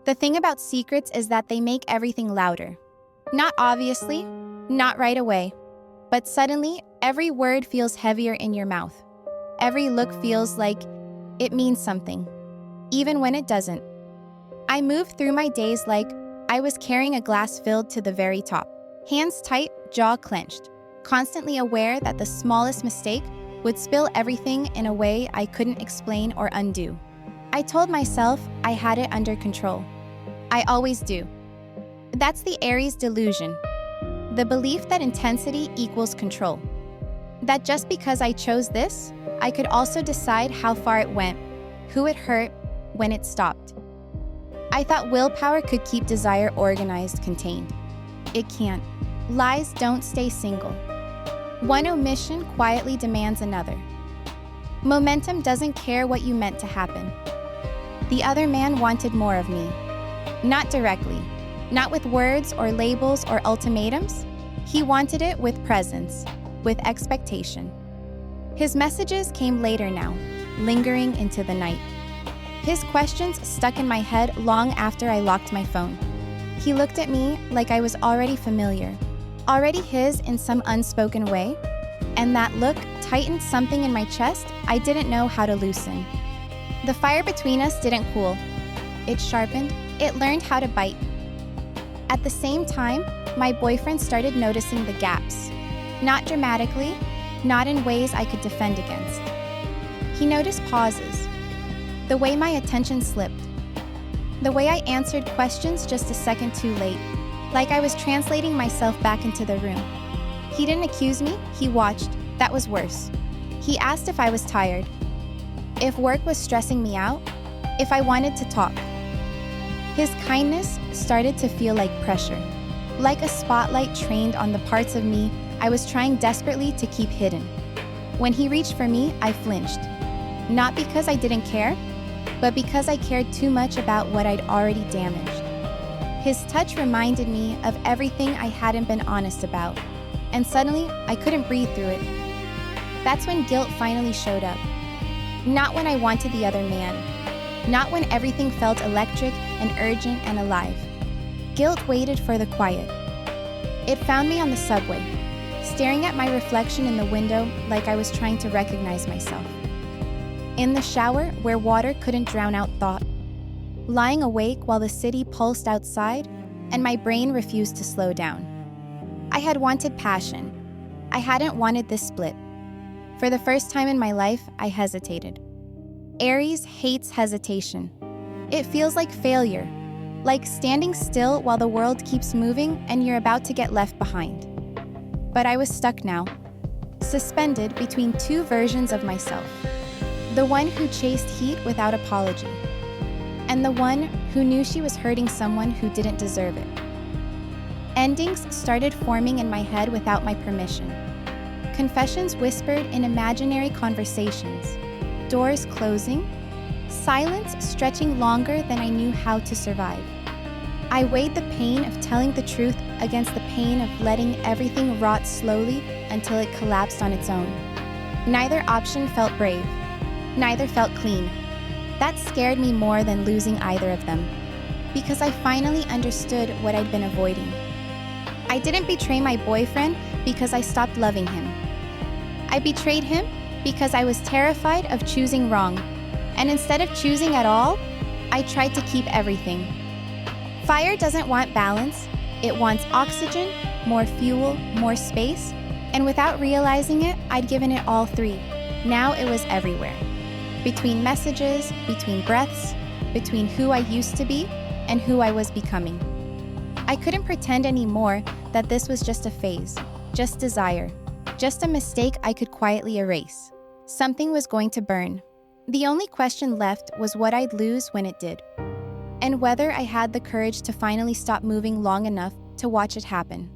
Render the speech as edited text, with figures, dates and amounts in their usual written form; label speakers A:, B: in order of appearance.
A: The thing about secrets is that they make everything louder. Not obviously, not right away, but suddenly, every word feels heavier in your mouth. Every look feels like it means something, even when it doesn't. I moved through my days like I was carrying a glass filled to the very top. Hands tight, jaw clenched, constantly aware that the smallest mistake would spill everything in a way I couldn't explain or undo. I told myself I had it under control. I always do. That's the Aries delusion. The belief that intensity equals control. That just because I chose this, I could also decide how far it went, who it hurt, when it stopped. I thought willpower could keep desire organized, contained. It can't. Lies don't stay single. One omission quietly demands another. Momentum doesn't care what you meant to happen. The other man wanted more of me. Not directly, not with words or labels or ultimatums. He wanted it with presence, with expectation. His messages came later now, lingering into the night. His questions stuck in my head long after I locked my phone. He looked at me like I was already familiar, already his in some unspoken way, and that look tightened something in my chest I didn't know how to loosen. The fire between us didn't cool. It sharpened, it learned how to bite. At the same time, my boyfriend started noticing the gaps. Not dramatically, not in ways I could defend against. He noticed pauses, the way my attention slipped, the way I answered questions just a second too late, like I was translating myself back into the room. He didn't accuse me, he watched. That was worse. He asked if I was tired, if work was stressing me out, if I wanted to talk. His kindness started to feel like pressure, like a spotlight trained on the parts of me I was trying desperately to keep hidden. When he reached for me, I flinched. Not because I didn't care, but because I cared too much about what I'd already damaged. His touch reminded me of everything I hadn't been honest about, and suddenly I couldn't breathe through it. That's when guilt finally showed up. Not when I wanted the other man, not when everything felt electric and urgent and alive. Guilt waited for the quiet. It found me on the subway, staring at my reflection in the window like I was trying to recognize myself. In the shower where water couldn't drown out thought. Lying awake while the city pulsed outside and my brain refused to slow down. I had wanted passion. I hadn't wanted this split. For the first time in my life, I hesitated. Aries hates hesitation. It feels like failure, like standing still while the world keeps moving and you're about to get left behind. But I was stuck now, suspended between two versions of myself. The one who chased heat without apology, and the one who knew she was hurting someone who didn't deserve it. Endings started forming in my head without my permission. Confessions whispered in imaginary conversations. Doors closing, silence stretching longer than I knew how to survive. I weighed the pain of telling the truth against the pain of letting everything rot slowly until it collapsed on its own. Neither option felt brave. Neither felt clean. That scared me more than losing either of them, because I finally understood what I'd been avoiding. I didn't betray my boyfriend because I stopped loving him. I betrayed him because I was terrified of choosing wrong, and instead of choosing at all, I tried to keep everything. Fire doesn't want balance, it wants oxygen, more fuel, more space, and without realizing it, I'd given it all three. Now it was everywhere. Between messages, between breaths, between who I used to be and who I was becoming. I couldn't pretend anymore that this was just a phase, just desire, just a mistake I could quietly erase. Something was going to burn. The only question left was what I'd lose when it did, and whether I had the courage to finally stop moving long enough to watch it happen.